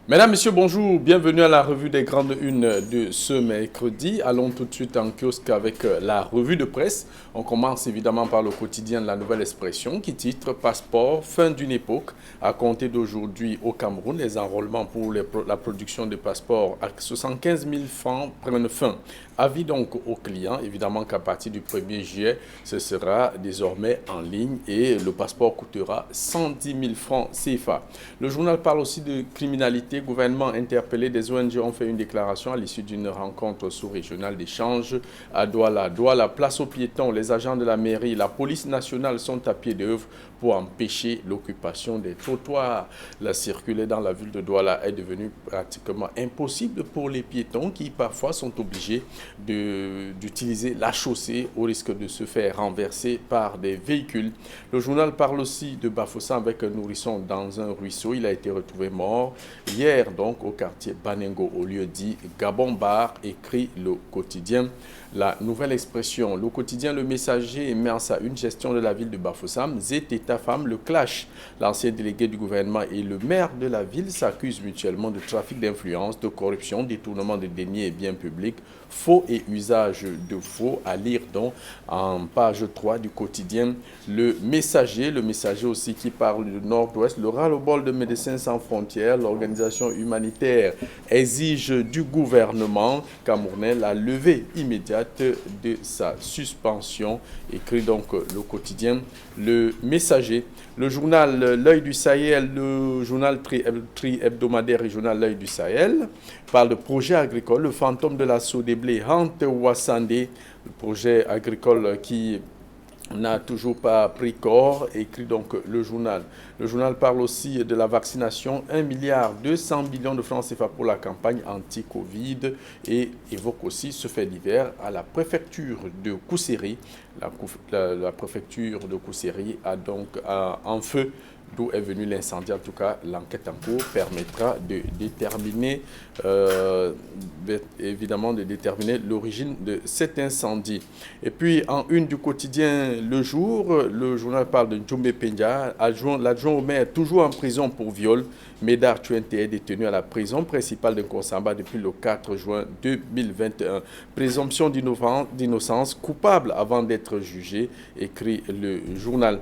Mesdames, Messieurs, bonjour. Bienvenue à la revue des grandes unes de ce mercredi. Allons tout de suite en kiosque avec la revue de presse. On commence évidemment par le quotidien de La Nouvelle Expression qui titre Passeport, fin d'une époque. À compter d'aujourd'hui au Cameroun, les enrôlements pour la production de passeports à 75 000 francs prennent fin. Avis donc aux clients, évidemment qu'à partir du 1er juillet, ce sera désormais en ligne et le passeport coûtera 110 000 francs CFA. Le journal parle aussi de criminalité. Gouvernement interpellé, des ONG ont fait une déclaration à l'issue d'une rencontre sous-régionale d'échange à Douala. Douala, place aux piétons, les agents de la mairie, la police nationale sont à pied d'œuvre pour empêcher l'occupation des trottoirs. La circuler dans la ville de Douala est devenue pratiquement impossible pour les piétons qui parfois sont obligés d'utiliser la chaussée au risque de se faire renverser par des véhicules. Le journal parle aussi de Bafoussam avec un nourrisson dans un ruisseau. Il a été retrouvé mort hier donc au quartier Banengo au lieu dit Gabon Bar, écrit le quotidien La Nouvelle Expression. Le quotidien Le Messager met en sa une gestion de la ville de Bafoussam. Zet et Tafam, le clash. L'ancien délégué du gouvernement et le maire de la ville s'accusent mutuellement de trafic d'influence, de corruption, détournement de deniers et biens publics, faux et usage de faux, à lire donc en page 3 du quotidien Le Messager. Le Messager aussi qui parle du Nord-Ouest. Le ras-le-bol de Médecins sans frontières, l'organisation humanitaire exige du gouvernement camerounais la levée immédiate de sa suspension, écrit donc le quotidien Le Messager. Le journal L'Œil du Sahel, le journal hebdomadaire régional L'Œil du Sahel, parle de projet agricole. Le fantôme de l'assaut des blés hante Wassande, le projet agricole qui n'a toujours pas pris corps, écrit donc le journal. Le journal parle aussi de la vaccination, 1 milliard 200 millions de francs CFA pour la campagne anti-Covid et évoque aussi ce fait divers à la préfecture de Kousséry. La préfecture de Kousséry a donc en feu d'où est venu l'incendie. En tout cas, l'enquête en cours permettra de déterminer, évidemment, de déterminer l'origine de cet incendie. Et puis, en une du quotidien Le Jour, le journal parle de Djombe Penja, l'adjoint au maire toujours en prison pour viol. Médard Tuente est détenu à la prison principale de Konsamba depuis le 4 juin 2021. Présomption d'innocence, coupable avant d'être jugé, écrit le journal.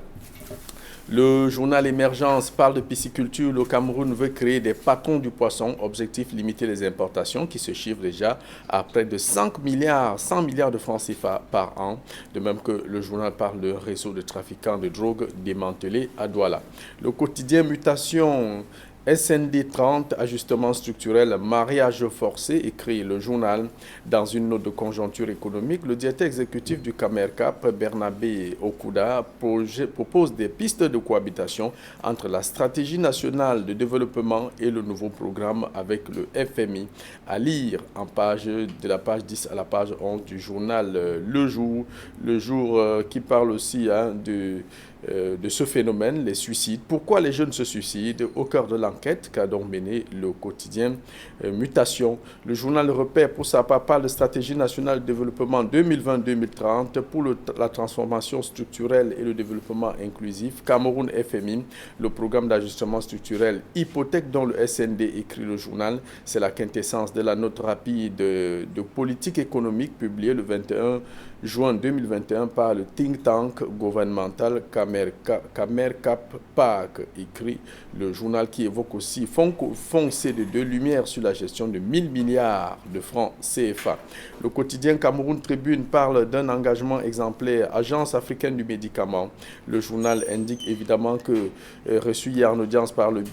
Le journal Émergence parle de pisciculture. Le Cameroun veut créer des patrons du poisson. Objectif, limiter les importations qui se chiffrent déjà à près de 100 milliards de francs CFA par an. De même que le journal parle de réseau de trafiquants de drogue démantelé à Douala. Le quotidien Mutation, SND 30, ajustement structurel, mariage forcé, écrit le journal. Dans une note de conjoncture économique, le directeur exécutif du Camercap, Bernabé Okuda, propose des pistes de cohabitation entre la stratégie nationale de développement et le nouveau programme avec le FMI. À lire de la page 10 à la page 11 du journal Le Jour. Le Jour qui parle aussi de ce phénomène, les suicides. Pourquoi les jeunes se suicident? Au cœur de l'enquête qu'a donc mené le quotidien Mutation. Le journal Repère, pour sa part, parle de stratégie nationale de développement 2020-2030 pour la transformation structurelle et le développement inclusif. Cameroun FMI, le programme d'ajustement structurel hypothèque dont le SND écrit le journal. C'est la quintessence de la note rapide de politique économique publiée le 21 juin 2021 par le think tank gouvernemental Camercap PAC, écrit le journal qui évoque aussi fonds CD2, lumière sur la gestion de 1000 milliards de francs CFA. Le quotidien Cameroun Tribune parle d'un engagement exemplaire, Agence africaine du médicament. Le journal indique évidemment que reçu hier en audience par le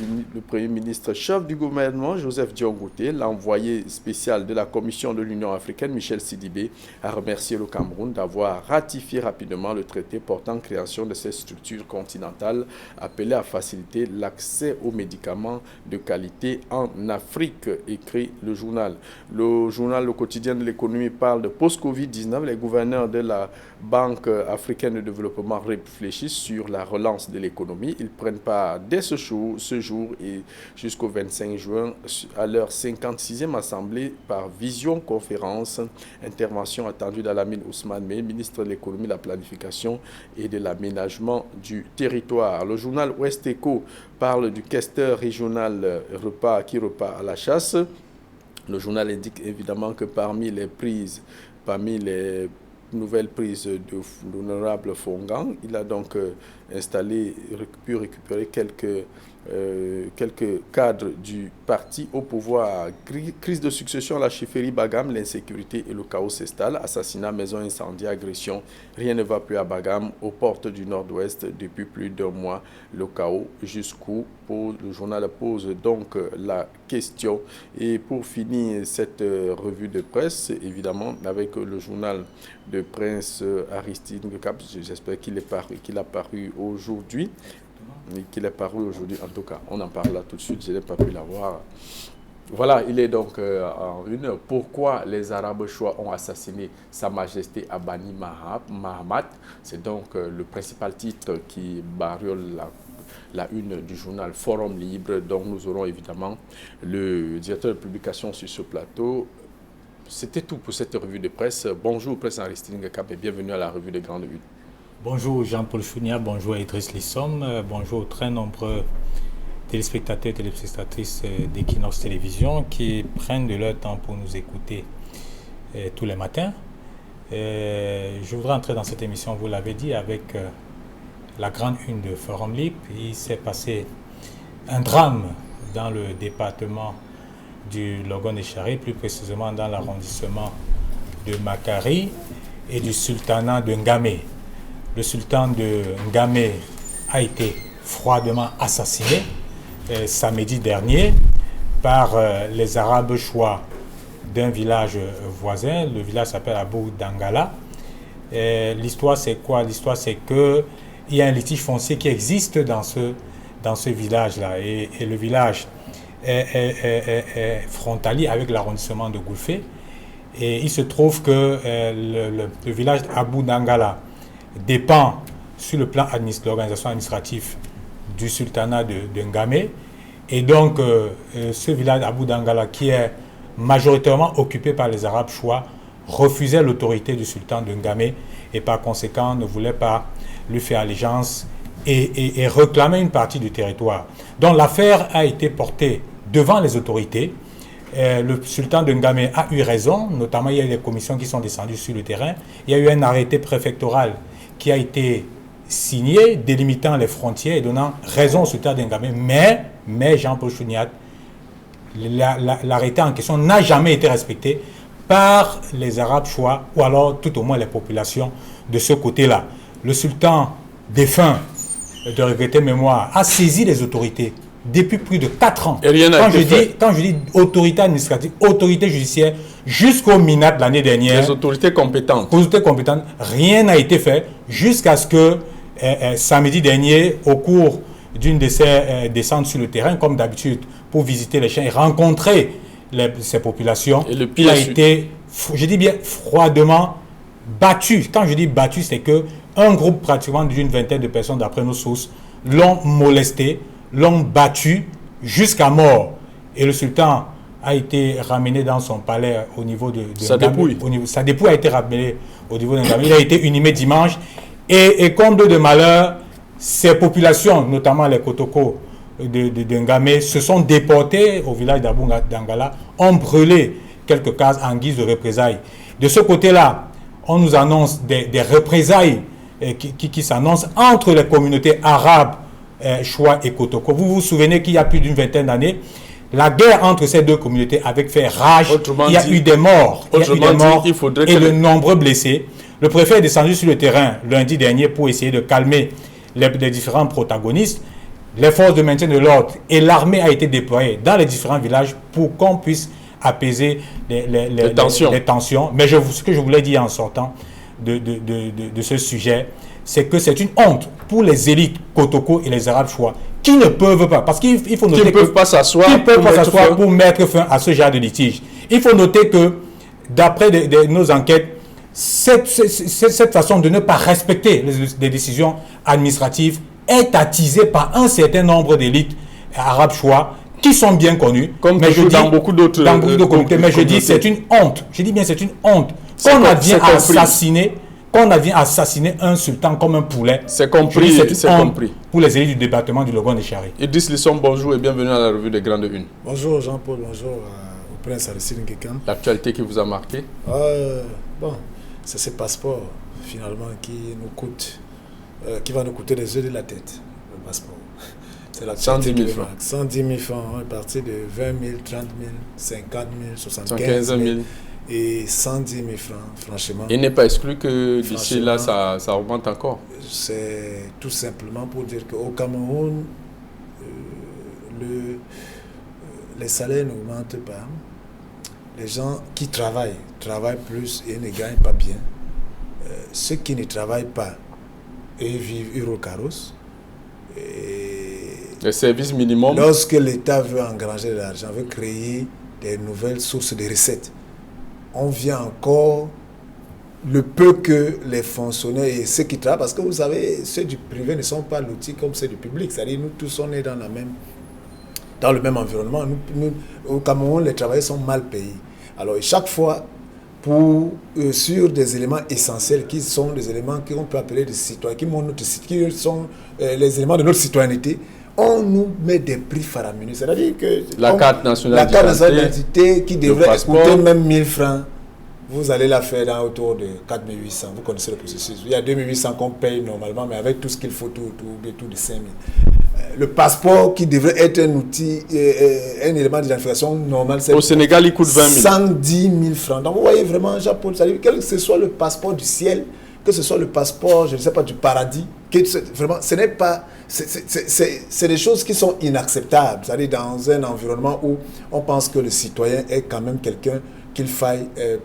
Premier ministre chef du gouvernement, Joseph Dion-Gouté, l'envoyé spécial de la Commission de l'Union africaine, Michel Sidibé, a remercié le Cameroun d'avoir ratifié rapidement le traité portant création de cette structure continentale appelée à faciliter l'accès aux médicaments de qualité en Afrique, écrit le journal. Le quotidien de l'économie parle de post-Covid-19. Les gouverneurs de la Banque africaine de développement réfléchissent sur la relance de l'économie. Ils prennent part dès ce jour et jusqu'au 25 juin à leur 56e assemblée par visioconférence. Intervention attendue d'Alamine Ousmane, ministre de l'économie, de la planification et de l'aménagement l'aménagement du territoire. Le journal Ouest Echo parle du questeur régional qui repart à la chasse. Le journal indique évidemment que parmi les nouvelles prises de l'honorable Fongan, il a donc pu récupérer quelques cadres du parti au pouvoir. Crise de succession à la chefferie Bagam, l'insécurité et le chaos s'installent. Assassinat, maison incendie, agression. Rien ne va plus à Bagam, aux portes du nord-ouest depuis plus d'un mois. Le chaos jusqu'où? Le journal pose donc la question. Et pour finir cette revue de presse, évidemment, avec le journal de Prince Aristide Ngekab, j'espère qu'il a paru aujourd'hui. En tout cas, on en parle là tout de suite, je n'ai pas pu l'avoir. Voilà, il est donc en une. Pourquoi les Arabes Chois ont assassiné Sa Majesté Abani Mahamat? C'est donc le principal titre qui bariole la une du journal Forum Libre. Donc nous aurons évidemment le directeur de publication sur ce plateau. C'était tout pour cette revue de presse. Bonjour, Prince Aristide Ngekab, et bienvenue à la revue des Grandes Luttes. Bonjour Jean-Paul Chounia, bonjour Idriss Lissom, bonjour aux très nombreux téléspectateurs et téléspectatrices d'Equinox Télévision qui prennent de leur temps pour nous écouter tous les matins. Je voudrais entrer dans cette émission, vous l'avez dit, avec la grande une de Forum Libre. Il s'est passé un drame dans le département du Logon-Écharé, plus précisément dans l'arrondissement de Makari et du sultanat de Ngamé. Le sultan de Ngamé a été froidement assassiné samedi dernier par les Arabes Chois d'un village voisin. Le village s'appelle Abou Dangala. L'histoire c'est quoi? L'histoire c'est qu'il y a un litige foncier qui existe dans ce village-là. Et le village est frontalier avec l'arrondissement de Goulfé. Et il se trouve que le village Abou Dangala dépend sur le plan l'organisation administrative du sultanat de Ngamé. Et donc, ce village Abou Dangala, qui est majoritairement occupé par les Arabes Chois, refusait l'autorité du sultan de Ngamé et par conséquent ne voulait pas lui faire allégeance et réclamait une partie du territoire. Donc l'affaire a été portée devant les autorités. Le sultan de Ngamé a eu raison, notamment il y a eu des commissions qui sont descendues sur le terrain. Il y a eu un arrêté préfectoral qui a été signé, délimitant les frontières et donnant raison au sultan de Ngamé. Mais Jean-Paul Chouniat, l'arrêté en question n'a jamais été respecté par les Arabes Chois ou alors tout au moins les populations de ce côté-là. Le sultan défunt, de regretter mémoire, a saisi les autorités depuis plus de 4 ans. Et rien n'a été fait. Quand je dis autorité administrative, autorité judiciaire, jusqu'au MINAT l'année dernière. Les autorités compétentes. Rien n'a été fait jusqu'à ce que samedi dernier, au cours d'une de ces descentes sur le terrain, comme d'habitude, pour visiter les champs et rencontrer ces populations, et le pire, il a été, je dis bien, froidement battu. Quand je dis battu, c'est que un groupe pratiquement d'une vingtaine de personnes, d'après nos sources, l'ont molesté, l'ont battu jusqu'à mort. Et le sultan a été ramené dans son palais au niveau de sa dépouille. Sa dépouille a été ramenée au niveau de Ngamé. Il a été inhumé dimanche. Et comble de malheur, ces populations, notamment les Kotoko de Ngamé, se sont déportées au village d'Abou Dangala, ont brûlé quelques cases en guise de représailles. De ce côté-là, on nous annonce des représailles qui s'annoncent entre les communautés arabes, Chois et Kotoko. Vous vous souvenez qu'il y a plus d'une vingtaine d'années, la guerre entre ces deux communautés avait fait rage. Il y a eu des morts, et de nombreux blessés. Le préfet est descendu sur le terrain lundi dernier pour essayer de calmer les différents protagonistes. Les forces de maintien de l'ordre et l'armée a été déployée dans les différents villages pour qu'on puisse apaiser les tensions. Mais ce que je voulais dire en sortant de ce sujet, c'est que c'est une honte pour les élites Kotoko et les Arabes Chois qui ne peuvent pas, parce qu'il faut noter qu'ils ne peuvent pas s'asseoir pour mettre fin à ce genre de litige. Il faut noter que, d'après nos enquêtes, cette façon de ne pas respecter les décisions administratives est attisée par un certain nombre d'élites Arabes Chois qui sont bien connus. Comme dans beaucoup d'autres communautés. Mais je dis c'est une honte. Je dis bien c'est une honte qu'on advient à assassiner qu'on a vient assassiner un sultan comme un poulet. C'est compris, c'est compris. Pour les élites du département du Logon et Chari. Idriss Lissom, bonjour et bienvenue à la revue des Grandes Unes. Bonjour Jean-Paul, bonjour au prince Aristide Nkékam. L'actualité qui vous a marqué? Bon, c'est ce passeport finalement qui nous coûte, qui va nous coûter les yeux de la tête, le passeport. C'est la 110 000 francs. 110 000 francs, on est parti de 20 000, 30 000, 50 000, 75 000 000. Et 110 000 francs, franchement. Il n'est pas exclu que d'ici là, ça augmente encore. C'est tout simplement pour dire qu'au Cameroun, les salaires n'augmentent pas. Les gens qui travaillent plus et ne gagnent pas bien. Ceux qui ne travaillent pas, et vivent euro carros. Les services minimums. Lorsque l'État veut engranger de l'argent, veut créer des nouvelles sources de recettes, on vient encore le peu que les fonctionnaires et ceux qui travaillent, parce que vous savez, ceux du privé ne sont pas l'outil comme ceux du public. C'est-à-dire nous tous on est dans le même environnement. Nous, au Cameroun, les travailleurs sont mal payés. Alors chaque fois, sur des éléments essentiels qui sont des éléments qu'on peut appeler des citoyens, qui sont les éléments de notre citoyenneté, on nous met des prix faramineux. C'est-à-dire que la carte nationale d'identité qui devrait coûter même 1000 francs, vous allez la faire dans autour de 4800. Vous connaissez le processus. Il y a 2800 qu'on paye normalement, mais avec tout ce qu'il faut, tout de 5000. Le passeport qui devrait être un outil, un élément d'identification normal, au Sénégal, il coûte 20 000. 110 000 francs. Donc vous voyez vraiment, Jean-Paul, quel que ce soit le passeport du ciel, que ce soit le passeport, je ne sais pas, du paradis, vraiment, ce n'est pas... C'est des choses qui sont inacceptables. C'est-à-dire dans un environnement où on pense que le citoyen est quand même quelqu'un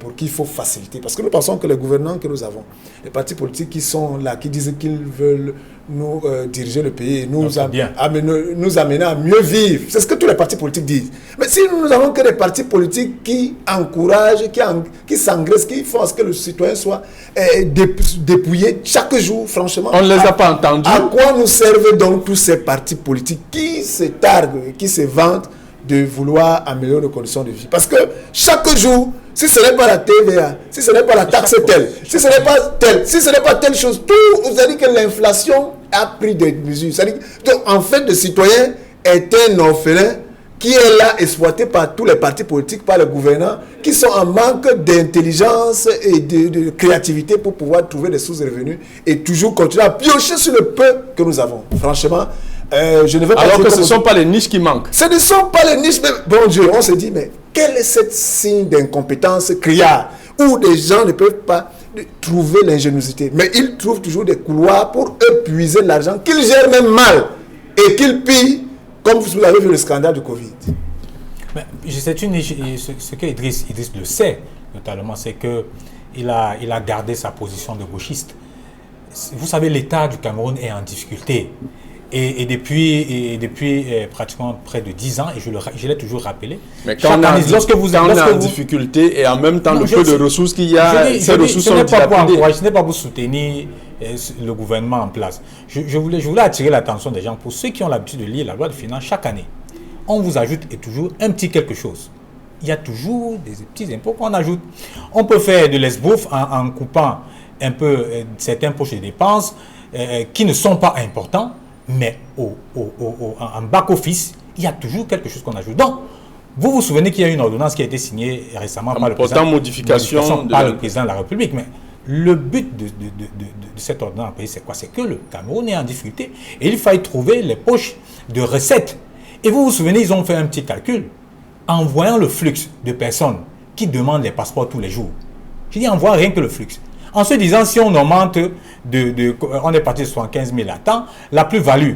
pour qui il faut faciliter. Parce que nous pensons que les gouvernants que nous avons, les partis politiques qui sont là, qui disent qu'ils veulent nous diriger le pays, nous amener à mieux vivre. C'est ce que tous les partis politiques disent. Mais si nous n'avons que des partis politiques qui encouragent, qui s'engraissent, qui font à ce que le citoyen soit dépouillé chaque jour, franchement... On ne les a pas entendus. À quoi nous servent donc tous ces partis politiques qui se targuent, qui se vantent de vouloir améliorer nos conditions de vie? Parce que chaque jour, si ce n'est pas la TVA, si ce n'est pas la taxe telle, si ce n'est pas telle, si ce n'est pas telle chose, tout, vous avez dit que l'inflation a pris des mesures. Donc, en fait, le citoyen est un orphelin qui est là exploité par tous les partis politiques, par les gouvernants, qui sont en manque d'intelligence et de créativité pour pouvoir trouver des sources de revenus et toujours continuer à piocher sur le peu que nous avons. Franchement, je ne veux pas... Alors que ce ne sont pas les niches qui manquent. Ce ne sont pas les niches, mais bon Dieu, on se dit, mais quel est ce signe d'incompétence criard où des gens ne peuvent pas trouver l'ingéniosité, mais ils trouvent toujours des couloirs pour épuiser l'argent qu'ils gèrent même mal et qu'ils pillent, comme vous avez vu le scandale du Covid. Mais ce que Idriss le sait notamment, c'est qu'il a gardé sa position de gauchiste. Vous savez, l'État du Cameroun est en difficulté. Et depuis pratiquement près de 10 ans, et je l'ai toujours rappelé. Mais quand on est en difficulté et en même temps le peu de ressources qu'il y a, ces ressources sont dilapidées. Ce n'est pas pour soutenir le gouvernement en place. Je voulais attirer l'attention des gens pour ceux qui ont l'habitude de lire la loi de finances chaque année. On vous ajoute et toujours un petit quelque chose. Il y a toujours des petits impôts qu'on ajoute. On peut faire de l'esbrouf en coupant un peu certains poches de dépenses qui ne sont pas importants. Mais en back-office, il y a toujours quelque chose qu'on ajoute. Donc, vous vous souvenez qu'il y a une ordonnance qui a été signée récemment par le président de la République. Mais le but de cette ordonnance, c'est quoi? C'est que le Cameroun est en difficulté et il faille trouver les poches de recettes. Et vous vous souvenez, ils ont fait un petit calcul en voyant le flux de personnes qui demandent les passeports tous les jours. Je dis en voyant rien que le flux. En se disant, si on augmente on est parti de 75 000 à temps, la plus-value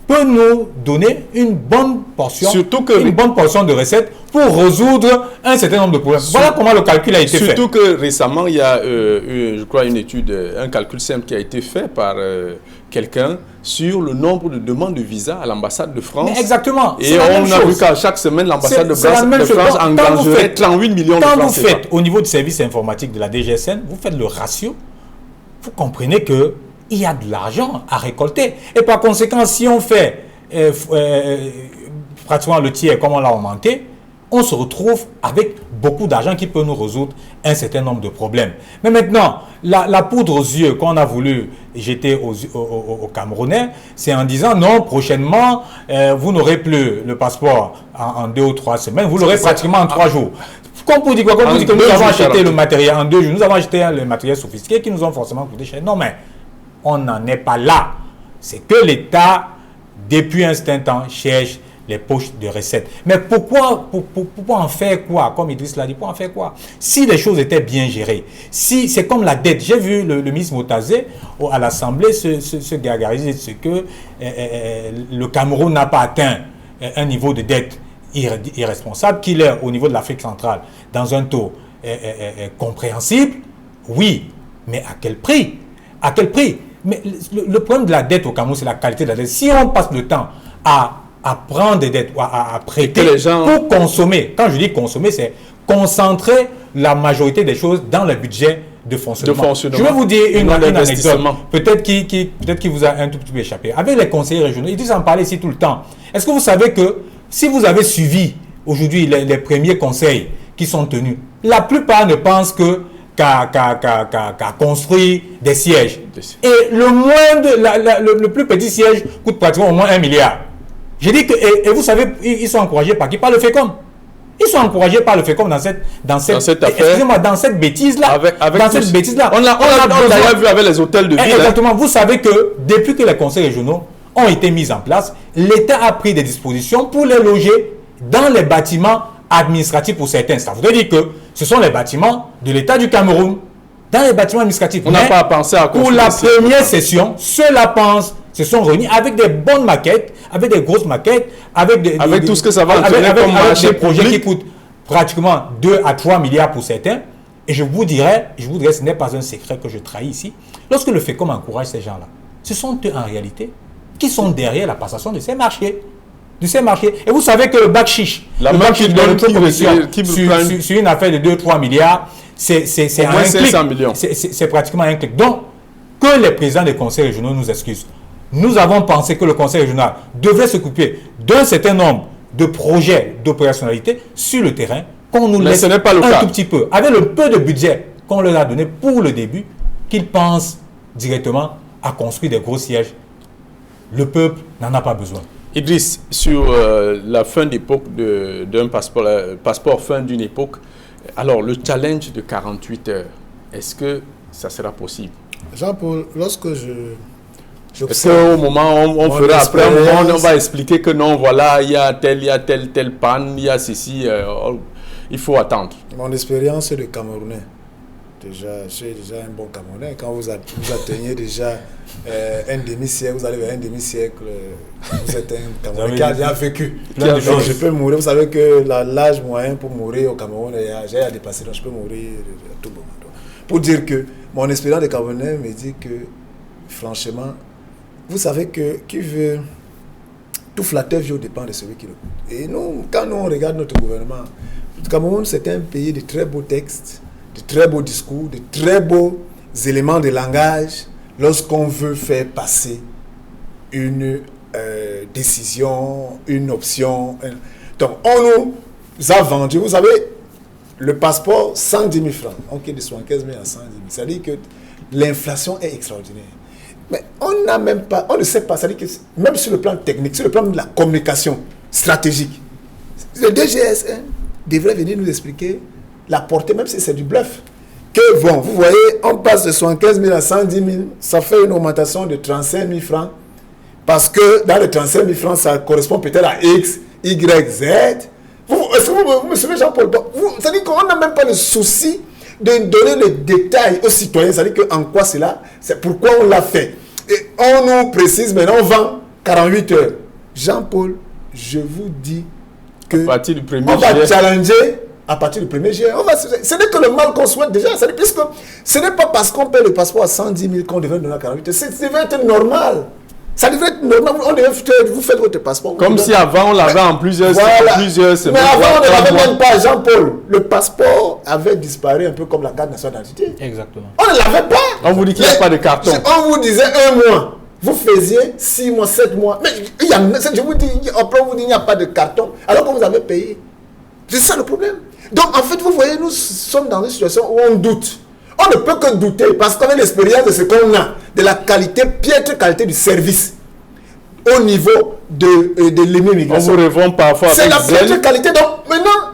peut nous donner une bonne portion de recettes pour résoudre un certain nombre de problèmes. Voilà comment le calcul a été fait. Surtout que récemment, il y a, je crois, une étude, un calcul simple qui a été fait par quelqu'un sur le nombre de demandes de visa à l'ambassade de France. Mais exactement. Et on a vu qu'à chaque semaine, l'ambassade de France engagerait 38 millions de francs. Quand vous faites, au niveau du service informatique de la DGSN, vous faites le ratio, vous comprenez qu'il y a de l'argent à récolter. Et par conséquent, si on fait pratiquement le tiers comme on l'a augmenté, on se retrouve avec beaucoup d'argent qui peut nous résoudre un certain nombre de problèmes. Mais maintenant, la poudre aux yeux qu'on a voulu jeter aux Camerounais, c'est en disant non, prochainement, vous n'aurez plus le passeport en 2 ou 3 semaines, vous l'aurez pratiquement en 3 jours. Comme pour dire quoi? Comme pour dire que nous avons acheté le matériel en 2 jours, nous avons acheté le matériel sophistiqué qui nous ont forcément coûté cher. Non, mais on n'en est pas là. C'est que l'État, depuis un certain temps, cherche les poches de recettes. Mais pourquoi en faire quoi? Comme Idriss l'a dit, pour en faire quoi? Si les choses étaient bien gérées, si c'est comme la dette. J'ai vu le ministre Motazé à l'Assemblée se gargariser de ce que le Cameroun n'a pas atteint un niveau de dette irresponsable, qu'il est au niveau de l'Afrique centrale dans un taux compréhensible. Oui, mais à quel prix? À quel prix? Mais le problème de la dette au Cameroun, c'est la qualité de la dette. Si on passe le temps à prendre des dettes, à prêter pour consommer. Quand je dis consommer, c'est concentrer la majorité des choses dans le budget de fonctionnement. Je vais vous dire une anecdote, peut-être qui vous a un tout petit peu échappé. Avec les conseillers régionaux, ils disent en parler ici tout le temps. Est-ce que vous savez que si vous avez suivi aujourd'hui les premiers conseils qui sont tenus, la plupart ne pensent qu'à construire des sièges. Et le plus petit siège coûte pratiquement au moins 1 milliard. J'ai dit que, et vous savez, ils sont encouragés par qui? Par le FECOM. Ils sont encouragés par le FECOM dans cette affaire. Excusez-moi, dans cette bêtise-là. On l'a d'ailleurs vu avec les hôtels de ville. Exactement. Vous savez que depuis que les conseils régionaux ont été mis en place, l'État a pris des dispositions pour les loger dans les bâtiments administratifs pour certains. Ça voudrait dire que ce sont les bâtiments de l'État du Cameroun, dans les bâtiments administratifs. On n'a pas pensé à pour la première session, ceux-là se sont réunis avec des bonnes maquettes, avec des grosses maquettes, avec tout ce que ça va entraîner comme marché des projets qui coûtent pratiquement 2 à 3 milliards pour certains. Et je vous dirais, ce n'est pas un secret que je trahis ici, lorsque le FECOM encourage ces gens-là, ce sont eux en réalité qui sont derrière la passation de ces marchés. Et vous savez que le bac chiche, la main qui donne sur une affaire de 2-3 milliards, c'est un clic. C'est pratiquement un clic. Donc, que les présidents des conseils régionaux nous excusent. Nous avons pensé que le conseil régional devait s'occuper d'un certain nombre de projets d'opérationnalité sur le terrain, qu'on nous laisse un tout petit peu, avec le peu de budget qu'on leur a donné pour le début, qu'ils pensent directement à construire des gros sièges. Le peuple n'en a pas besoin. Idriss, sur la fin d'époque d'un passeport fin d'une époque, alors le challenge de 48 heures, est-ce que ça sera possible? Jean-Paul, lorsque est-ce qu'au moment on fera après un moment, on va expliquer que non, voilà, il y a telle panne, il y a ceci, il faut attendre. Mon expérience de Camerounais, déjà, je suis déjà un bon Camerounais. Quand vous atteignez déjà un demi-siècle, vous allez vers un demi-siècle, vous êtes un Camerounais qui a déjà vécu. Donc, je peux mourir. Vous savez que l'âge moyen pour mourir au Cameroun, j'ai à dépasser, donc je peux mourir à tout moment. Pour dire que mon expérience de Camerounais me dit que, franchement, vous savez que qui veut tout flatteur vieux dépend de celui qui le coûte. Et nous, quand nous on regarde notre gouvernement, le Cameroun c'est un pays de très beaux textes, de très beaux discours, de très beaux éléments de langage lorsqu'on veut faire passer une décision, une option. Donc on nous a vendu, vous savez, le passeport 110 000 francs, ok, de 75 000 à 110 000, c'est-à-dire que l'inflation est extraordinaire. Mais on n'a même pas, on ne sait pas, c'est-à-dire que même sur le plan technique, sur le plan de la communication stratégique, le DGSN devrait venir nous expliquer la portée, même si c'est du bluff. Que bon, vous voyez, on passe de 75 000 à 110 000, ça fait une augmentation de 35 000 francs, parce que dans les 35 000 francs, ça correspond peut-être à X, Y, Z. Est-ce que vous me suivez, Jean-Paul? C'est-à-dire qu'on n'a même pas le souci de donner les détails aux citoyens, c'est-à-dire qu'en quoi c'est pourquoi on l'a fait. Et on nous précise, maintenant on vend 48 heures. Jean-Paul, je vous dis que à partir du 1er on va challenger à partir du 1er juillet. Ce n'est que le mal qu'on souhaite déjà. Puisque ce n'est pas parce qu'on paie le passeport à 110 000 qu'on devrait donner à 48 heures. Ça devrait être normal. Ça devrait être normal. On devrait vous faites votre passeport. Comme si avant on l'avait en plusieurs semaines. Mais avant on ne l'avait même pas, Jean-Paul. Le passeport avait disparu un peu comme la carte nationale d'identité. Exactement. On ne l'avait pas. On vous dit qu'il n'y a pas de carton. On vous disait 1 mois. Vous faisiez 6 mois, 7 mois. Mais je vous dis, après on vous dit qu'il n'y a pas de carton. Alors que vous avez payé. C'est ça le problème. Donc, en fait, vous voyez, nous sommes dans une situation où on doute. On ne peut que douter parce qu'on a l'expérience de ce qu'on a, de la qualité, piètre qualité du service au niveau de l'immigration. On vous répond parfois avec c'est la zèle. piètre qualité. Donc, maintenant,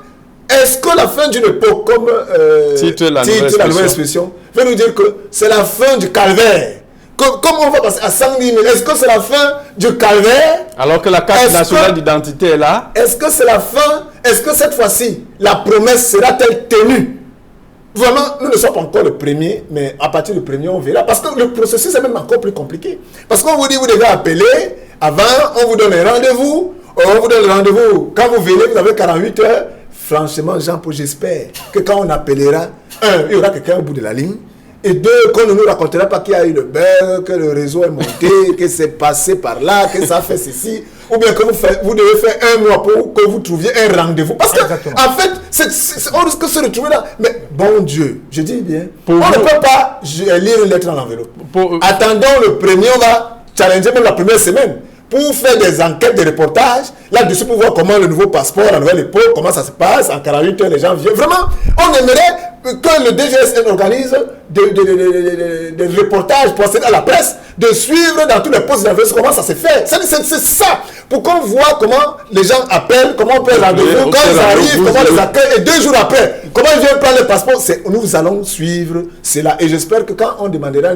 est-ce que la fin d'une époque, comme titre la nouvelle expression, veut nous dire que c'est la fin du calvaire? Comme on va passer à 110 000, est-ce que c'est la fin du calvaire? Alors que la carte nationale d'identité est là. Est-ce que c'est la fin? Est-ce que cette fois-ci, la promesse sera-t-elle tenue? Vraiment, nous ne sommes pas encore le premier, mais à partir du premier, on verra. Parce que le processus est même encore plus compliqué. Parce qu'on vous dit, vous devez appeler. Avant, on vous donne un rendez-vous. On vous donne le rendez-vous. Quand vous venez, vous avez 48 heures. Franchement, Jean-Paul, j'espère que quand on appellera, un, il y aura quelqu'un au bout de la ligne. Et deux, qu'on ne nous racontera pas qu'il y a eu le bug, que le réseau est monté, que c'est passé par là, que ça fait ceci. Ou bien que vous devez faire un mois pour que vous trouviez un rendez-vous. Parce que, en fait, on risque de se retrouver là. Mais bon Dieu, je dis bien, on ne peut pas lire une lettre dans l'enveloppe. Attendons le premier, on va challenger même la première semaine pour faire des enquêtes, des reportages, là-dessus pour voir comment le nouveau passeport, la nouvelle époque, comment ça se passe, en 48 heures, les gens viennent. Vraiment, on aimerait que le DGSN organise des reportages pour accéder à la presse, de suivre dans tous les postes d'investissement comment ça se fait. C'est ça, pour qu'on voit comment les gens appellent, comment on peut les rendez-vous, quand ils arrivent, comment on les accueille, et 2 jours après, comment ils viennent prendre le passeport. Nous allons suivre cela. Et j'espère que quand on demandera,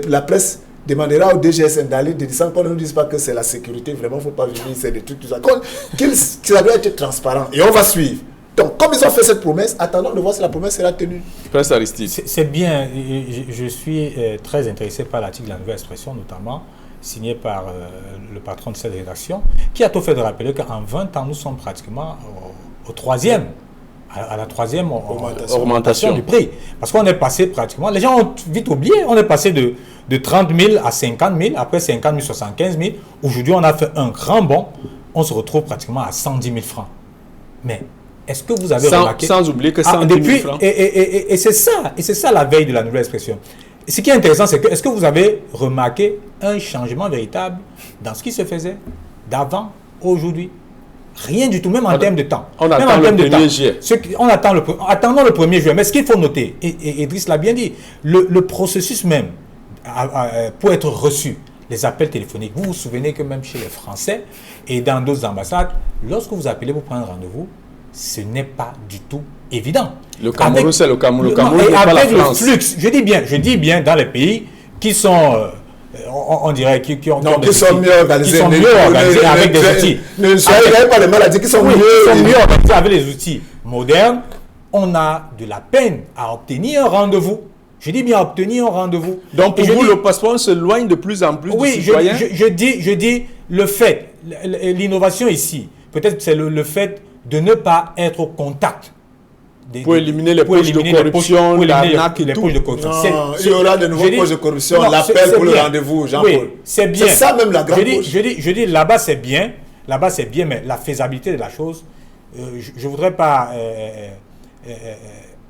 la presse demandera au DGSN d'aller descendre, qu'on ne nous dise pas que c'est la sécurité, vraiment, il ne faut pas venir, c'est des trucs, tout ça. Ça doit être transparent. Et on va suivre. Donc, comme ils ont fait cette promesse, attendons de voir si la promesse sera tenue. Presse Aristide. C'est bien. Je suis très intéressé par l'article de la Nouvelle Expression, notamment signé par le patron de cette rédaction, qui a tout fait de rappeler qu'en 20 ans, nous sommes pratiquement au troisième. À la troisième augmentation du prix. Parce qu'on est passé pratiquement, les gens ont vite oublié, on est passé de 30 000 à 50 000, après 50 000, 75 000. Aujourd'hui, on a fait un grand bond, on se retrouve pratiquement à 110 000 francs. Mais est-ce que vous avez remarqué... Sans oublier que 110 000 francs. Et c'est ça la veille de la Nouvelle Expression. Et ce qui est intéressant, c'est que, est-ce que vous avez remarqué un changement véritable dans ce qui se faisait d'avant aujourd'hui? Rien du tout, même en termes de temps. On attend le 1er juillet. Attendons le 1er juillet. Mais ce qu'il faut noter, et Idriss l'a bien dit, le processus même, pour être reçu, les appels téléphoniques, vous vous souvenez que même chez les Français et dans d'autres ambassades, lorsque vous appelez pour prendre rendez-vous, ce n'est pas du tout évident. Le Cameroun, c'est le Cameroun. Le Cameroun n'est pas la France. Le flux, je dis bien dans les pays qui sont... on dirait qui sont mieux organisés, avec des outils. Ne soyez pas les maladies qui sont mieux organisés avec les outils modernes. On a de la peine à obtenir un rendez-vous. Je dis bien obtenir un rendez-vous. Donc pour vous, le passeport s'éloigne de plus en plus du citoyen. Je dis le fait, l'innovation ici, peut-être c'est le fait de ne pas être au contact. Pour éliminer les poches de corruption, l'arnaque et tout. Non, il y aura de nouveaux poches de corruption, l'appel pour le rendez-vous, Jean-Paul. Oui, c'est bien. C'est ça même la grande poche. Je dis là-bas c'est bien, mais la faisabilité de la chose, je ne voudrais pas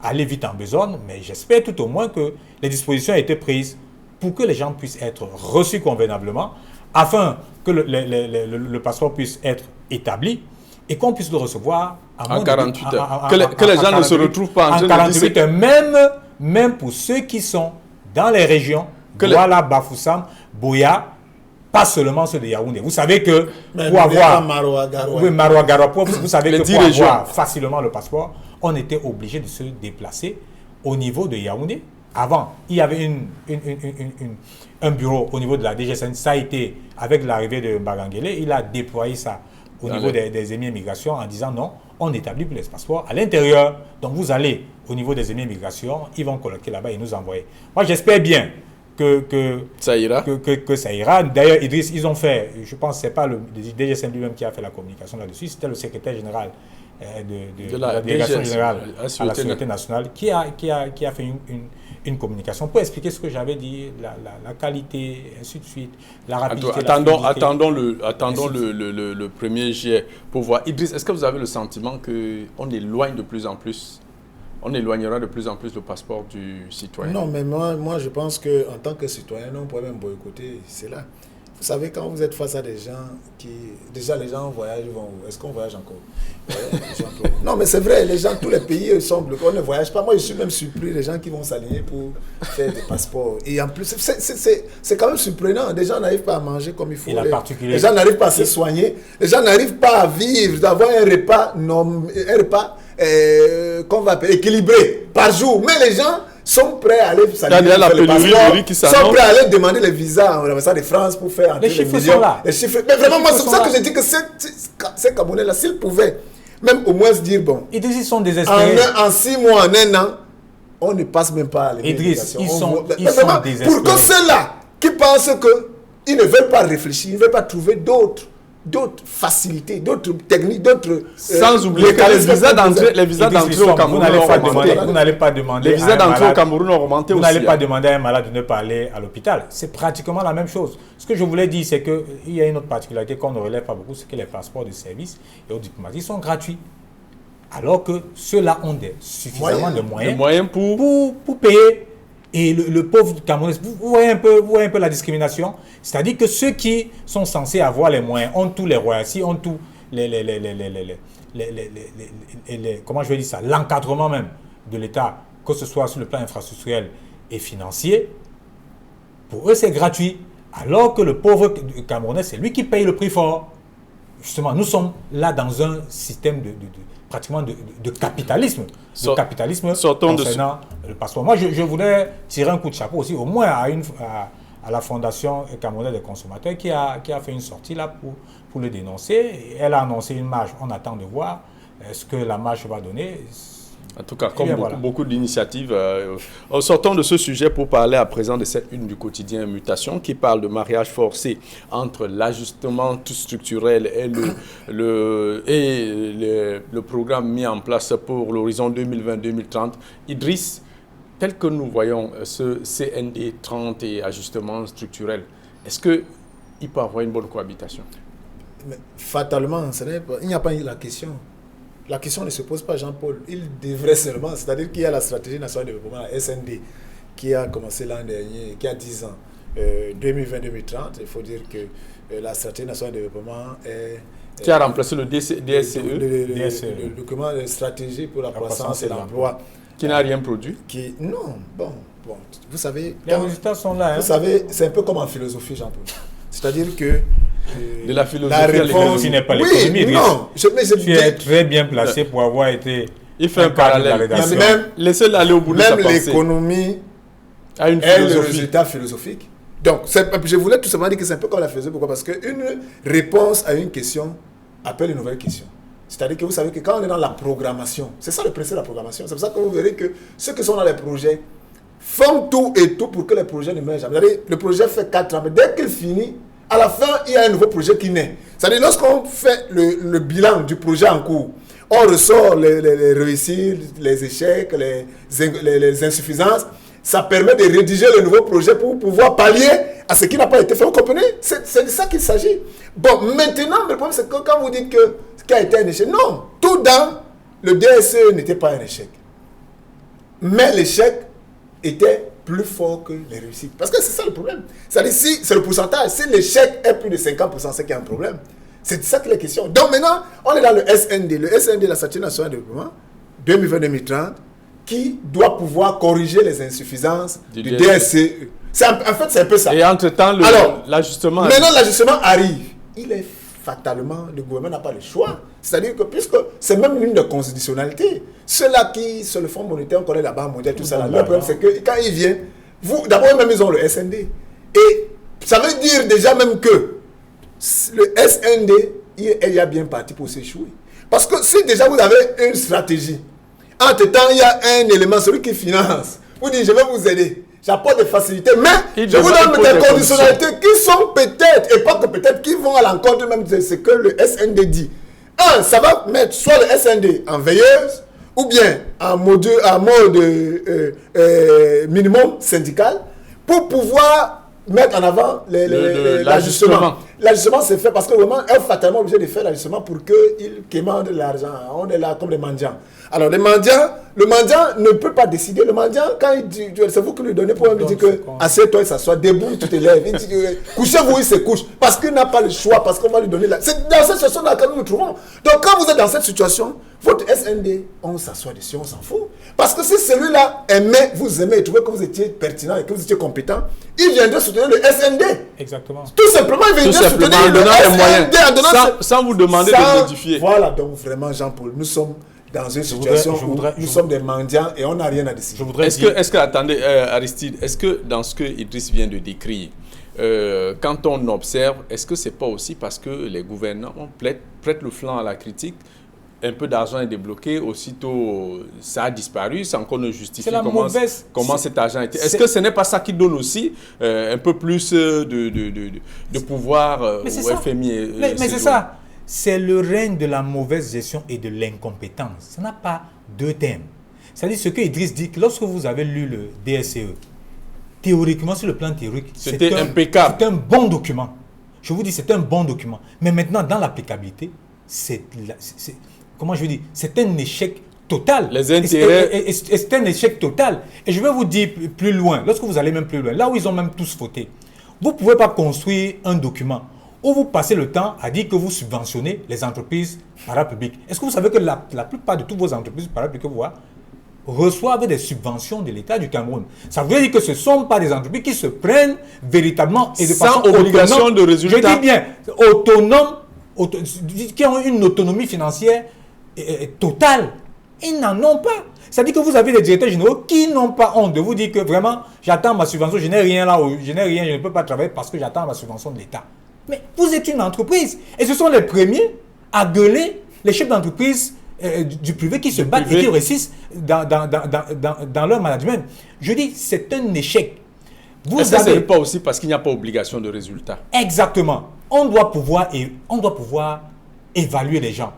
aller vite en besogne, mais j'espère tout au moins que les dispositions aient été prises pour que les gens puissent être reçus convenablement, afin que le passeport puisse être établi et qu'on puisse le recevoir en 48 heures. Que les gens ne se retrouvent pas en train 48 de heures, même pour ceux qui sont dans les régions, Douala, Bafoussam, Boya, pas seulement ceux de Yaoundé. Vous savez que pour avoir vous savez que pour avoir facilement le passeport, on était obligé de se déplacer au niveau de Yaoundé. Avant, il y avait un bureau au niveau de la DGSN. Ça a été, avec l'arrivée de Mbagangele, il a déployé ça au niveau des émis immigration en disant non, on établit plus les passeports à l'intérieur. Donc vous allez au niveau des émis immigration, ils vont colloquer là-bas et nous envoyer. Moi j'espère bien que ça ira. Que ça ira. D'ailleurs, Idriss, ils ont fait, je pense que ce n'est pas le DGSN lui-même qui a fait la communication là-dessus, c'était le secrétaire général de la délégation générale à la Sécurité nationale qui a fait une communication pour expliquer ce que j'avais dit, la qualité, ainsi de suite, la rapidité. Attendons le 1er juillet pour voir. Idriss, est-ce que vous avez le sentiment qu'on éloigne de plus en plus, on éloignera de plus en plus le passeport du citoyen? Non, mais moi je pense qu'en tant que citoyen, on pourrait même boycotter cela. Vous savez, quand vous êtes face à des gens qui... Déjà, les gens voyagent, ils vont où? Est-ce qu'on voyage encore? Non, mais c'est vrai, les gens, tous les pays semblent qu'on ne voyage pas. Moi, je suis même surpris, les gens qui vont s'aligner pour faire des passeports. Et en plus, c'est quand même surprenant. Les gens n'arrivent pas à manger comme il faut. Les gens n'arrivent pas à se soigner. Les gens n'arrivent pas à vivre, d'avoir un repas, qu'on va appeler équilibré par jour. Mais les gens sont prêts à aller s'aligner pour le passeport, sont prêts à aller demander les visas en l'ambassade de France pour faire entrer les chiffres sont là. Les chiffres. Mais vraiment, moi, c'est pour ça que je dis que ces Camerounais-là, s'ils pouvaient même au moins se dire, bon, Idriss, ils sont désespérés. En 6 mois, en 1 an, on ne passe même pas à Idriss, ils sont désespérés. Pour que ceux-là qui pensent qu'ils ne veulent pas réfléchir, ils ne veulent pas trouver d'autres facilités, d'autres techniques, d'autres... Sans oublier que les visas d'entrée au Cameroun ont augmenté. Vous n'allez pas demander... Les visas d'entrée au Cameroun ont augmenté aussi. Vous n'allez pas demander à un malade de ne pas aller à l'hôpital. C'est pratiquement la même chose. Ce que je voulais dire, c'est qu'il y a une autre particularité qu'on ne relève pas beaucoup, c'est que les passeports de service et aux diplomatiques sont gratuits. Alors que ceux-là ont suffisamment de moyens pour payer. Et le pauvre Camerounais, vous voyez un peu la discrimination. C'est-à-dire que ceux qui sont censés avoir les moyens ont tous les royalties, ont tous comment je vais dire ça, l'encadrement même de l'État, que ce soit sur le plan infrastructurel et financier. Pour eux, c'est gratuit. Alors que le pauvre Camerounais, c'est lui qui paye le prix fort. Justement, nous sommes là dans un système pratiquement de capitalisme. Sortons concernant le passeport. Moi, je voudrais tirer un coup de chapeau aussi, au moins à la Fondation camerounaise des consommateurs qui a fait une sortie là pour le dénoncer. Elle a annoncé une marge. On attend de voir ce que la marge va donner. En tout cas, comme beaucoup d'initiatives. Sortons de ce sujet pour parler à présent de cette une du quotidien Mutation qui parle de mariage forcé entre l'ajustement structurel et le programme mis en place pour l'horizon 2020-2030. Idriss, tel que nous voyons ce CND 30 et ajustement structurel, est-ce qu'il peut avoir une bonne cohabitation? Mais fatalement, il n'y a pas la question. La question ne se pose pas, Jean-Paul. Il devrait seulement, c'est-à-dire qu'il y a la stratégie nationale de développement, la SND, qui a commencé l'an dernier, qui a 10 ans, 2020-2030. Il faut dire que la stratégie nationale de développement est... Qui a remplacé le DSCE. Le document de stratégie pour la croissance et l'emploi. Qui n'a rien produit. Non, bon, vous savez... Les résultats sont là. Vous savez, c'est un peu comme en philosophie, Jean-Paul. C'est-à-dire que... de la philosophie n'est pas l'économie. Non, tu es très bien placé pour avoir été... Il fait un parallèle. Laissez-le aller au bout de sa pensée. Même l'économie a une est le résultat philosophique. Donc, je voulais tout simplement dire que c'est un peu comme la philosophie. Pourquoi? Parce qu'une réponse à une question appelle une nouvelle question. C'est-à-dire que vous savez que quand on est dans la programmation, c'est ça le principe de la programmation. C'est pour ça que vous verrez que ceux qui sont dans les projets font tout et tout pour que les projets ne meurent jamais. Le projet fait 4 ans, mais dès qu'il finit, à la fin, il y a un nouveau projet qui naît. C'est-à-dire, lorsqu'on fait le bilan du projet en cours, on ressort les réussites, les échecs, les insuffisances. Ça permet de rédiger le nouveau projet pour pouvoir pallier à ce qui n'a pas été fait. Vous comprenez? C'est de ça qu'il s'agit. Bon, maintenant, le problème, c'est que quand vous dites que ce qui a été un échec, non, tout dans le DSE n'était pas un échec. Mais l'échec était plus fort que les réussites. Parce que c'est ça le problème. C'est-à-dire, si c'est le pourcentage, si l'échec est plus de 50%, c'est qu'il y a un problème. C'est ça que la question. Donc maintenant, on est dans le SND. Le SND, la stratégie nationale de développement, 2020-2030, qui doit pouvoir corriger les insuffisances du DSCE. En fait, c'est un peu ça. Et entre-temps, l'ajustement... Maintenant, l'ajustement arrive. Il est fatalement, le gouvernement n'a pas le choix. C'est-à-dire que, puisque c'est même l'une des conditionnalités, ceux-là qui, sur le Fonds monétaire, on connaît la Banque mondiale, tout ça, le problème, c'est que quand ils viennent, d'abord, même ils ont le SND. Et ça veut dire déjà même que le SND, il est bien parti pour s'échouer. Parce que si déjà vous avez une stratégie, entre-temps, il y a un élément, celui qui finance, vous dites, je vais vous aider. J'apporte des facilités, mais je vous donne des conditionnalités qui sont peut-être, et pas que peut-être, qui vont à l'encontre même de ce que le SND dit. Ça va mettre soit le SND en veilleuse, ou bien en mode minimum syndical, pour pouvoir mettre en avant l'ajustement. l'ajustement se fait parce que vraiment, elle est fatalement obligée de faire l'ajustement pour qu'ils quémandent l'argent. On est là comme les mendiants. Alors, le mendiant ne peut pas décider. Le mendiant, quand il dit, c'est vous qui lui donnez pour lui dire que assieds-toi, il s'assoit, debout, tu te lèves. Il dit couchez-vous, il se couche. Parce qu'il n'a pas le choix, parce qu'on va lui donner c'est dans cette situation dans laquelle nous nous trouvons. Donc, quand vous êtes dans cette situation, votre SND, on s'assoit dessus, on s'en fout. Parce que si celui-là aimait, vous aimez et trouvait que vous étiez pertinent et que vous étiez compétent, il viendrait soutenir le SND. Exactement. Tout simplement, il viendrait soutenir le SND sans vous demander de modifier. Voilà, donc vraiment, Jean-Paul, nous sommes dans une situation où nous sommes des mendiants et on n'a rien à décider. Est-ce que, attendez, Aristide, est-ce que dans ce que Idriss vient de décrire, quand on observe, est-ce que ce n'est pas aussi parce que les gouvernements prêtent le flanc à la critique? Un peu d'argent est débloqué, aussitôt ça a disparu, sans qu'on ne justifie comment cet argent a été. Est-ce que ce n'est pas ça qui donne aussi un peu plus de pouvoir au FMI? Mais c'est ça. C'est le règne de la mauvaise gestion et de l'incompétence. Ça n'a pas deux thèmes. C'est-à-dire ce que Idriss dit, que lorsque vous avez lu le DSCE, théoriquement, sur le plan théorique, c'était impeccable. C'est un bon document. Je vous dis, c'est un bon document. Mais maintenant, dans l'applicabilité, comment je veux dire, c'est un échec total. Les intérêts. C'est un échec total. Et je vais vous dire plus loin, lorsque vous allez même plus loin, là où ils ont même tous voté, vous ne pouvez pas construire un document où vous passez le temps à dire que vous subventionnez les entreprises parapubliques. Est-ce que vous savez que la plupart de toutes vos entreprises parapubliques que vous voyez reçoivent des subventions de l'État du Cameroun? Ça veut dire que ce ne sont pas des entreprises qui se prennent véritablement et de façon obligation autonome, de résultat. Je dis bien, qui ont une autonomie financière totale. Ils n'en ont pas. C'est-à-dire que vous avez des directeurs généraux qui n'ont pas honte de vous dire que vraiment, j'attends ma subvention, je n'ai rien là, je ne peux pas travailler parce que j'attends ma subvention de l'État. Mais vous êtes une entreprise. Et ce sont les premiers à gueuler les chefs d'entreprise du privé qui se battent et qui réussissent dans leur management. Je dis, c'est un échec. Est-ce que ce n'est pas aussi parce qu'il n'y a pas obligation de résultat? Exactement. On doit pouvoir évaluer les gens.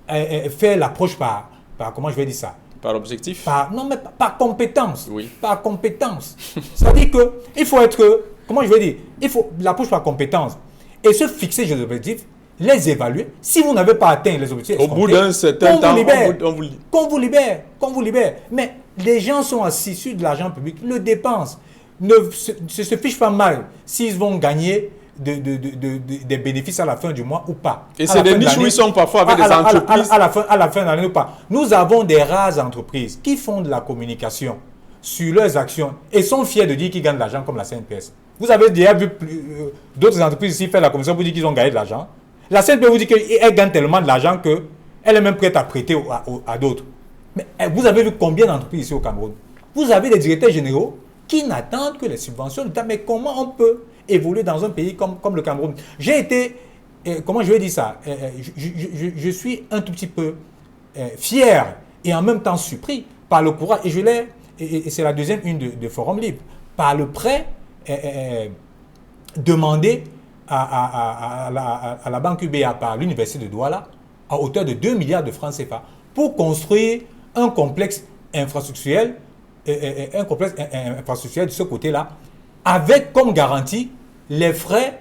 Faire l'approche par comment je vais dire ça? Par objectif? Non, mais par compétence. Oui. Par compétence. C'est-à-dire qu'il faut être, comment je vais dire? Il faut l'approche par compétence. Et se fixer des objectifs, les évaluer. Si vous n'avez pas atteint les objectifs, au bout d'un certain temps, qu'on vous libère. Mais les gens sont assis sur de l'argent public, le dépensent, ne se fichent pas mal s'ils vont gagner des bénéfices à la fin du mois ou pas. Et c'est des niches où ils sont parfois avec des entreprises. À la fin de l'année ou pas. Nous avons des rares entreprises qui font de la communication sur leurs actions et sont fiers de dire qu'ils gagnent de l'argent comme la CNPS. Vous avez déjà vu d'autres entreprises ici faire la communication pour dire qu'ils ont gagné de l'argent. La CNPS vous dit qu'elle gagne tellement de l'argent qu'elle est même prête à prêter à d'autres. Mais vous avez vu combien d'entreprises ici au Cameroun? Vous avez des directeurs généraux qui n'attendent que les subventions de l'État. Mais comment on peut évoluer dans un pays comme le Cameroun? J'ai été, comment je vais dire ça, je suis un tout petit peu fier et en même temps surpris par le courage, et c'est la deuxième une de Forum Libre, par le prêt demandé à la Banque UBA par l'Université de Douala à hauteur de 2 milliards de francs CFA pour construire un complexe infrastructurel de ce côté-là, avec comme garantie les frais,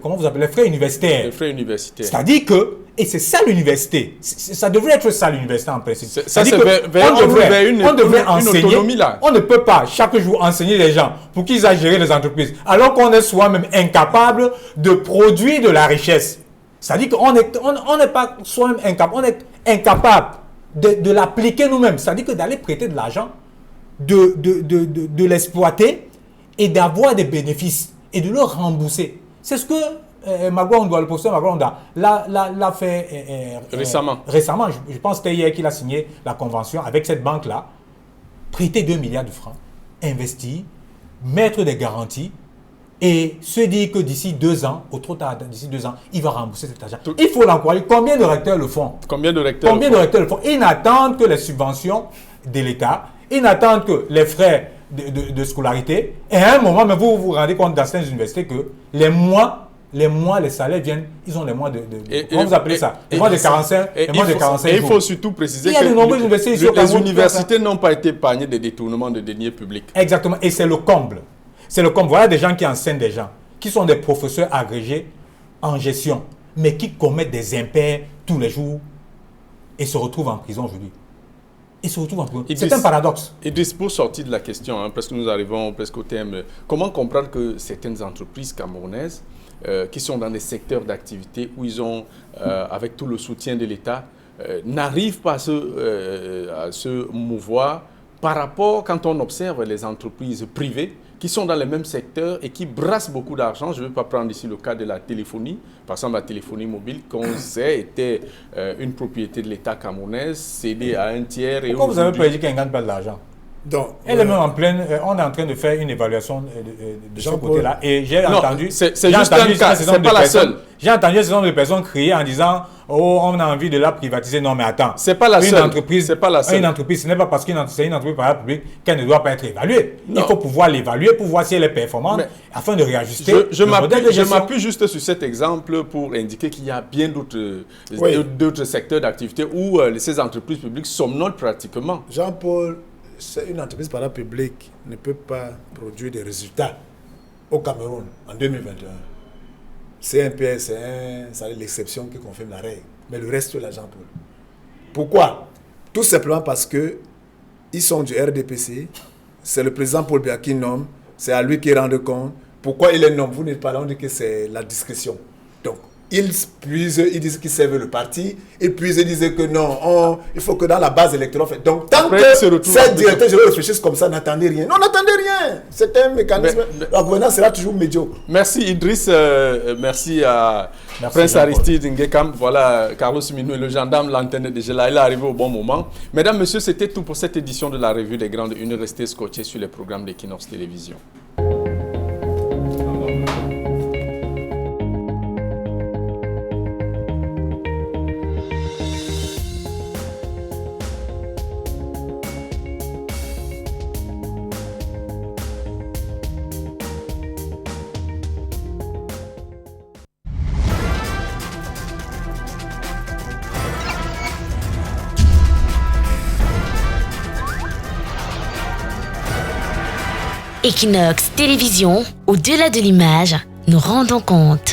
comment vous appelez, les frais universitaires. Les frais universitaires. C'est-à-dire que, et c'est ça l'université, ça devrait être ça l'université en principe. Ça c'est vers une enseigner, autonomie là. On ne peut pas chaque jour enseigner les gens pour qu'ils aillent gérer les entreprises, alors qu'on est soi-même incapable de produire de la richesse. C'est-à-dire qu'on n'est pas soi-même incapable, on est incapable de l'appliquer nous-mêmes. C'est-à-dire que d'aller prêter de l'argent, de l'exploiter et d'avoir des bénéfices et de le rembourser. C'est ce que Magouanda, le professeur Magouanda, l'a fait récemment. Récemment, je pense que c'est hier qu'il a signé la convention avec cette banque-là, prêter 2 milliards de francs, investir, mettre des garanties et se dire que d'ici 2 ans, au trop tard, d'ici 2 ans, il va rembourser cet argent. Il faut l'encourager. Combien de recteurs le font? Combien de recteurs le font? Ils n'attendent que les subventions de l'État, ils n'attendent que les frais de scolarité. Et à un moment, mais vous vous rendez compte dans certaines universités que les mois, les salaires viennent, ils ont les mois comment vous appelez ça? Les mois de 45 jours. Et il faut surtout préciser que les universités n'ont pas été épargnées des détournements de deniers publics. Exactement. Et c'est le comble. C'est le comble. Voilà des gens qui enseignent des gens, qui sont des professeurs agrégés en gestion, mais qui commettent des impairs tous les jours et se retrouvent en prison aujourd'hui. Ils se retrouvent en prison. C'est un paradoxe. Idriss, pour sortir de la question, parce que nous arrivons presque au terme, comment comprendre que certaines entreprises camerounaises qui sont dans des secteurs d'activité où ils ont, avec tout le soutien de l'État, n'arrivent pas à se mouvoir par rapport, quand on observe les entreprises privées qui sont dans les mêmes secteurs et qui brassent beaucoup d'argent. Je ne vais pas prendre ici le cas de la téléphonie. Par exemple, la téléphonie mobile, qu'on sait, était une propriété de l'État camerounaise, cédée à un tiers. Pourquoi vous avez pas dit qu'elle ne gagne pas de l'argent? Donc, elle est même en pleine. On est en train de faire une évaluation de ce côté-là. Et j'ai entendu. C'est juste un cas, c'est pas la seule. J'ai entendu ce nombre de personnes crier en disant: oh, on a envie de la privatiser. Non, mais attends. C'est pas la seule. C'est pas la seule. Une entreprise, ce n'est pas parce qu'une c'est une entreprise par la publique qu'elle ne doit pas être évaluée. Non. Il faut pouvoir l'évaluer pour voir si elle est performante afin de réajuster. Je m'appuie juste sur cet exemple pour indiquer qu'il y a bien d'autres secteurs d'activité où ces entreprises publiques somnotent pratiquement. Jean-Paul, une entreprise parapublique ne peut pas produire des résultats au Cameroun en 2021. CNPS, c'est l'exception qui confirme la règle. Mais le reste, c'est la Jean-Paul. Pourquoi? Tout simplement parce qu'ils sont du RDPC, c'est le président Paul Biya qui nomme, c'est à lui qui rend compte. Pourquoi il est nomme? Vous n'êtes pas là, on dit que c'est la discrétion. Donc, ils disent qu'ils servent le parti, et puis ils disent que non, il faut que dans la base électorale... Donc, tant que ces directeurs généraux réfléchissent comme ça, n'attendez rien. Non, n'attendez rien. C'est un mécanisme. La gouvernance sera toujours médiocre. Merci Idriss, merci à Prince Aristide Ngekam. Voilà, Carlos Minou, le gendarme, l'antenne de Gela, il est arrivé au bon moment. Mesdames, Messieurs, c'était tout pour cette édition de la Revue des Grandes Unes. Restez scotchés sur les programmes d'Equinox Télévision. Equinox Télévision, au-delà de l'image, nous rendons compte.